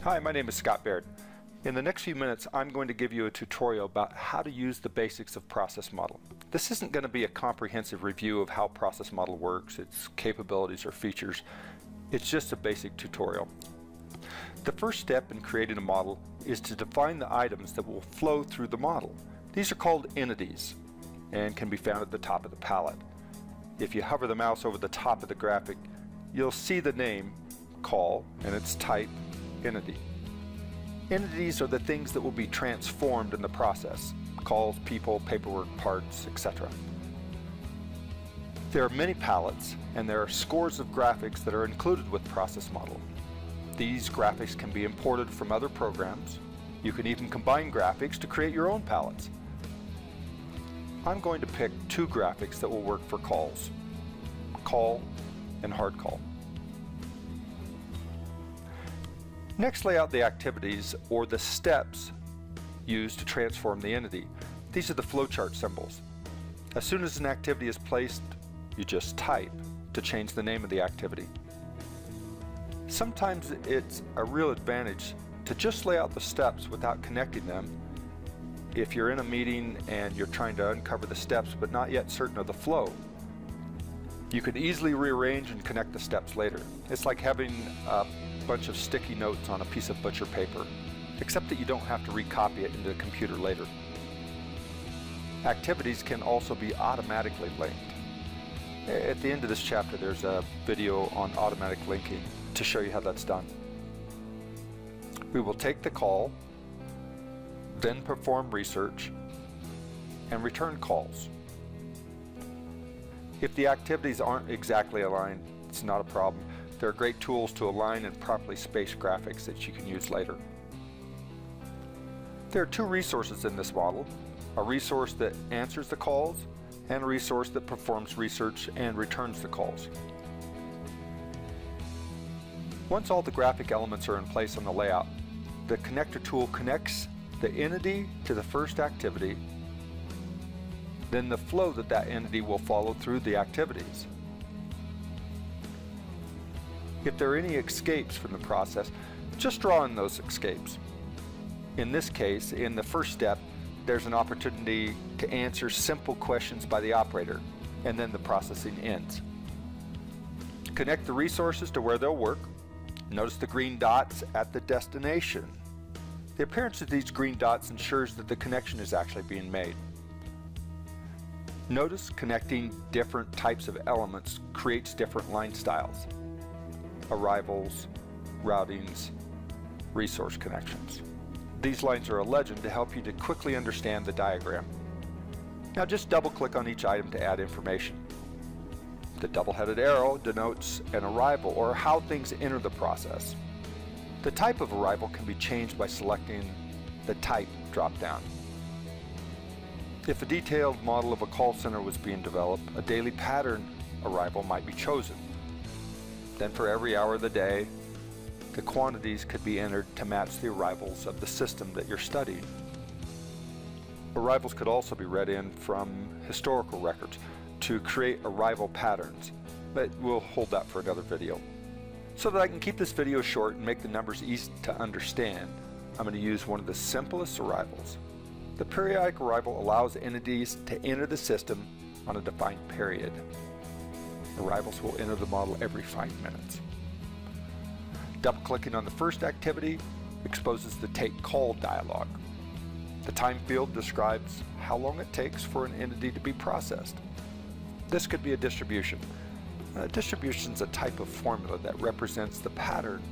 Hi, my name is Scott Baird. In the next few minutes, I'm going to give you a tutorial about how to use the basics of ProcessModel. This isn't going to be a comprehensive review of how ProcessModel works, its capabilities or features. It's just a basic tutorial. The first step in creating a model is to define the items that will flow through the model. These are called entities and can be found at the top of the palette. If you hover the mouse over the top of the graphic, you'll see the name, call, and its type, entity. Entities are the things that will be transformed in the process: calls, people, paperwork, parts, etc. There are many palettes, and there are scores of graphics that are included with ProcessModel. These graphics can be imported from other programs. You can even combine graphics to create your own palettes. I'm going to pick two graphics that will work for calls: call and hard call. Next, lay out the activities or the steps used to transform the entity. These are the flowchart symbols. As soon as an activity is placed, you just type to change the name of the activity. Sometimes it's a real advantage to just lay out the steps without connecting them. If you're in a meeting and you're trying to uncover the steps but not yet certain of the flow, you can easily rearrange and connect the steps later. It's like having a bunch of sticky notes on a piece of butcher paper, except that you don't have to recopy it into the computer later. Activities can also be automatically linked. At the end of this chapter, there's a video on automatic linking to show you how that's done. We will take the call, then perform research, and return calls. If the activities aren't exactly aligned, it's not a problem. There are great tools to align and properly space graphics that you can use later. There are two resources in this model: a resource that answers the calls and a resource that performs research and returns the calls. Once all the graphic elements are in place on the layout, the connector tool connects the entity to the first activity, then the flow that entity will follow through the activities. If there are any escapes from the process, just draw in those escapes. In this case, in the first step, there's an opportunity to answer simple questions by the operator, and then the processing ends. Connect the resources to where they'll work. Notice the green dots at the destination. The appearance of these green dots ensures that the connection is actually being made. Notice connecting different types of elements creates different line styles: arrivals, routings, resource connections. These lines are a legend to help you to quickly understand the diagram. Now just double-click on each item to add information. The double-headed arrow denotes an arrival, or how things enter the process. The type of arrival can be changed by selecting the Type drop-down. If a detailed model of a call center was being developed, a daily pattern arrival might be chosen. Then for every hour of the day, the quantities could be entered to match the arrivals of the system that you're studying. Arrivals could also be read in from historical records to create arrival patterns, but we'll hold that for another video. So that I can keep this video short and make the numbers easy to understand, I'm going to use one of the simplest arrivals. The periodic arrival allows entities to enter the system on a defined period. Arrivals will enter the model every 5 minutes. Double-clicking on the first activity exposes the Take Call dialog. The time field describes how long it takes for an entity to be processed. This could be a distribution. A distribution is a type of formula that represents the pattern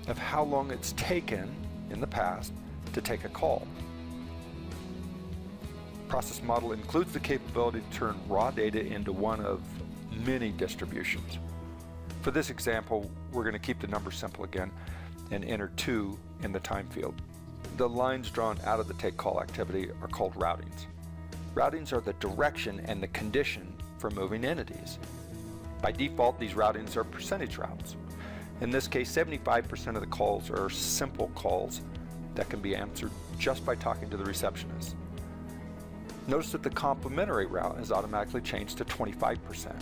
of how long it's taken in the past to take a call. ProcessModel includes the capability to turn raw data into one of many distributions. For this example, we're going to keep the number simple again and enter 2 in the time field. The lines drawn out of the take call activity are called routings. Routings are the direction and the condition for moving entities. By default, these routings are percentage routes. In this case, 75% of the calls are simple calls that can be answered just by talking to the receptionist. Notice that the complementary route is automatically changed to 25%.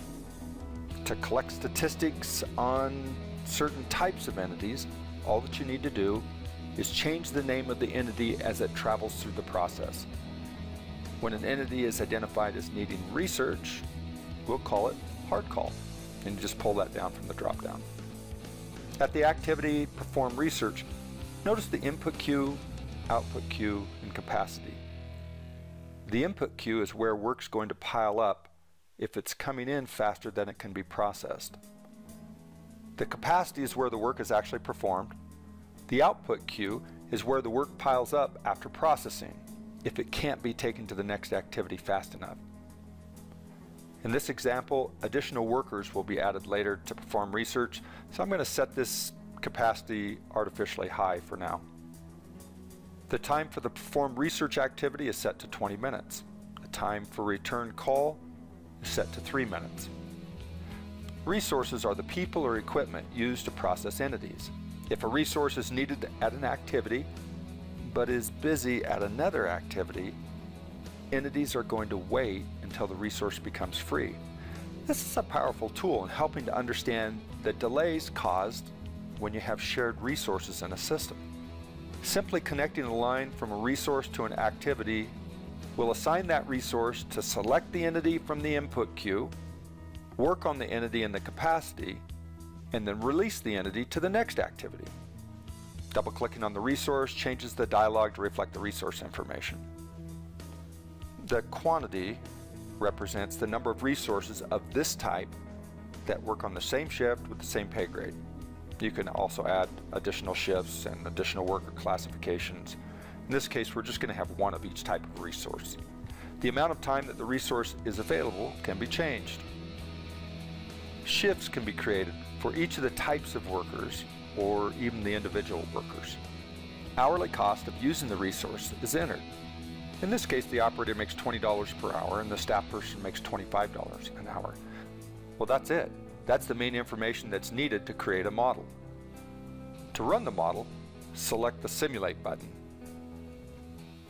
To collect statistics on certain types of entities, all that you need to do is change the name of the entity as it travels through the process. When an entity is identified as needing research, we'll call it hard call, and you just pull that down from the drop-down. At the activity perform research, notice the input queue, output queue, and capacity. The input queue is where work's going to pile up if it's coming in faster than it can be processed. The capacity is where the work is actually performed. The output queue is where the work piles up after processing, if it can't be taken to the next activity fast enough. In this example, additional workers will be added later to perform research, so I'm going to set this capacity artificially high for now. The time for the performed research activity is set to 20 minutes. The time for return call is set to 3 minutes. Resources are the people or equipment used to process entities. If a resource is needed at an activity, but is busy at another activity, entities are going to wait until the resource becomes free. This is a powerful tool in helping to understand the delays caused when you have shared resources in a system. Simply connecting a line from a resource to an activity will assign that resource to select the entity from the input queue, work on the entity in the capacity, and then release the entity to the next activity. Double-clicking on the resource changes the dialog to reflect the resource information. The quantity represents the number of resources of this type that work on the same shift with the same pay grade. You can also add additional shifts and additional worker classifications. In this case, we're just going to have one of each type of resource. The amount of time that the resource is available can be changed. Shifts can be created for each of the types of workers or even the individual workers. Hourly cost of using the resource is entered. In this case, the operator makes $20 per hour and the staff person makes $25 an hour. Well, that's it. That's the main information that's needed to create a model. To run the model, select the Simulate button.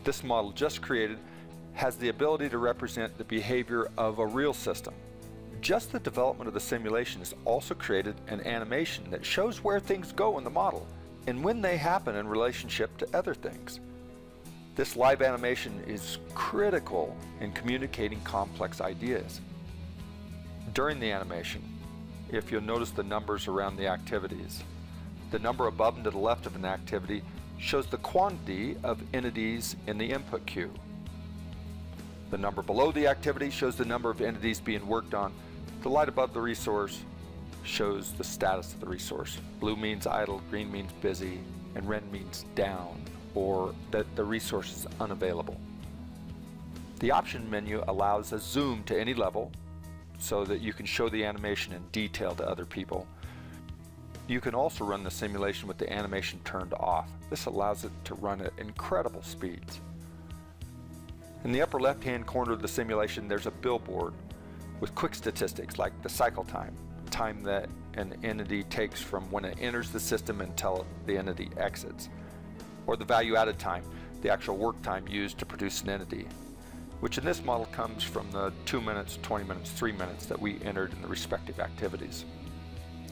This model just created has the ability to represent the behavior of a real system. Just the development of the simulation has also created an animation that shows where things go in the model and when they happen in relationship to other things. This live animation is critical in communicating complex ideas. During the animation, if you'll notice the numbers around the activities, the number above and to the left of an activity shows the quantity of entities in the input queue. The number below the activity shows the number of entities being worked on. The light above the resource shows the status of the resource. Blue means idle, green means busy, and red means down, or that the resource is unavailable. The option menu allows a zoom to any level so that you can show the animation in detail to other people. You can also run the simulation with the animation turned off. This allows it to run at incredible speeds. In the upper left-hand corner of the simulation, there's a billboard with quick statistics like the cycle time that an entity takes from when it enters the system until the entity exits, or the value-added time, the actual work time used to produce an entity, which in this model comes from the 2 minutes, 20 minutes, 3 minutes that we entered in the respective activities.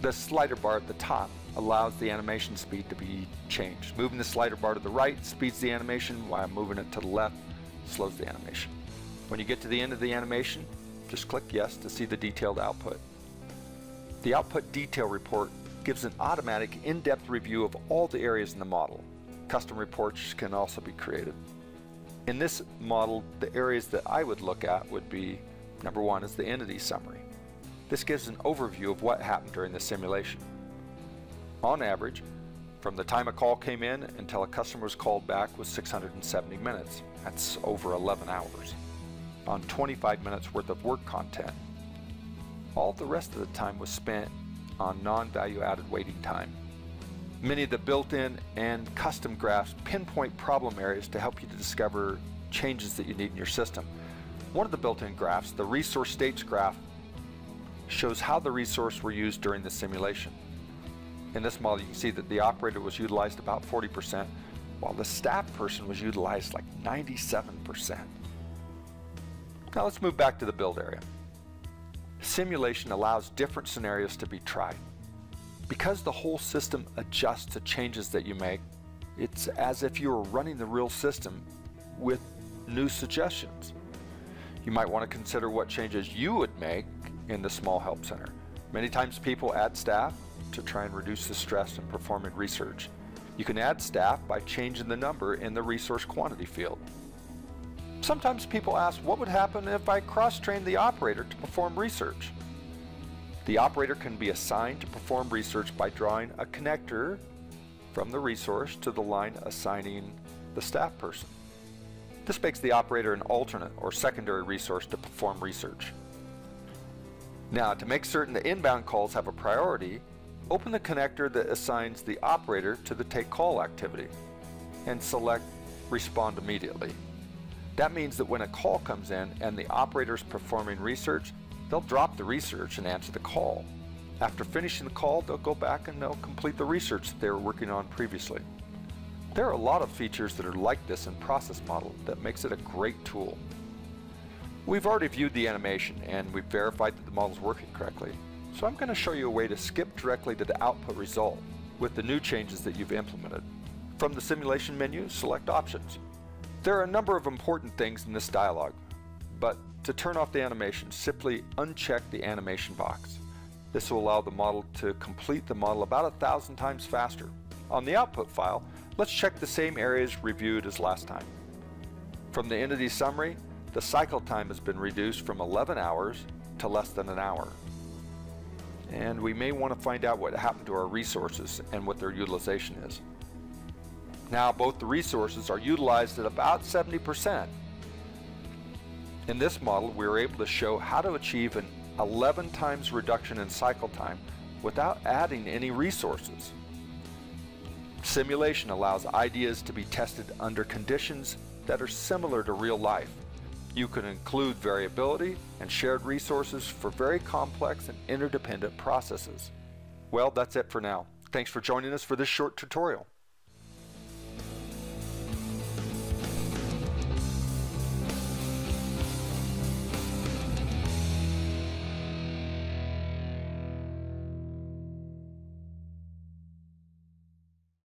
The slider bar at the top allows the animation speed to be changed. Moving the slider bar to the right speeds the animation, while moving it to the left slows the animation. When you get to the end of the animation, just click yes to see the detailed output. The output detail report gives an automatic in-depth review of all the areas in the model. Custom reports can also be created. In this model, the areas that I would look at would be, number one is the entity summary. This gives an overview of what happened during the simulation. On average, from the time a call came in until a customer was called back was 670 minutes. That's over 11 hours. On 25 minutes worth of work content. All the rest of the time was spent on non-value added waiting time. Many of the built-in and custom graphs pinpoint problem areas to help you to discover changes that you need in your system. One of the built-in graphs, the resource states graph, shows how the resource were used during the simulation. In this model, you can see that the operator was utilized about 40%, while the staff person was utilized like 97%. Now let's move back to the build area. Simulation allows different scenarios to be tried. Because the whole system adjusts to changes that you make, It's as if you were running the real system with new suggestions. You might want to consider what changes you would make in the small help center. Many times people add staff to try and reduce the stress in performing research. You can add staff by changing the number in the resource quantity field. Sometimes people ask, what would happen if I cross-trained the operator to perform research? The operator can be assigned to perform research by drawing a connector from the resource to the line assigning the staff person. This makes the operator an alternate or secondary resource to perform research. Now, to make certain the inbound calls have a priority, open the connector that assigns the operator to the take call activity and select Respond Immediately. That means that when a call comes in and the operator is performing research, they'll drop the research and answer the call. After finishing the call, they'll go back and they'll complete the research that they were working on previously. There are a lot of features that are like this in ProcessModel that makes it a great tool. We've already viewed the animation and we've verified that the model is working correctly. So I'm going to show you a way to skip directly to the output result with the new changes that you've implemented. From the simulation menu, select Options. There are a number of important things in this dialog, but to turn off the animation, simply uncheck the animation box. This will allow the model to complete the model about 1,000 times faster. On the output file, let's check the same areas reviewed as last time. From the entity summary, the cycle time has been reduced from 11 hours to less than an hour. And we may want to find out what happened to our resources and what their utilization is. Now both the resources are utilized at about 70%. In this model, we were able to show how to achieve an 11 times reduction in cycle time without adding any resources. Simulation allows ideas to be tested under conditions that are similar to real life. You can include variability and shared resources for very complex and interdependent processes. Well, that's it for now. Thanks for joining us for this short tutorial.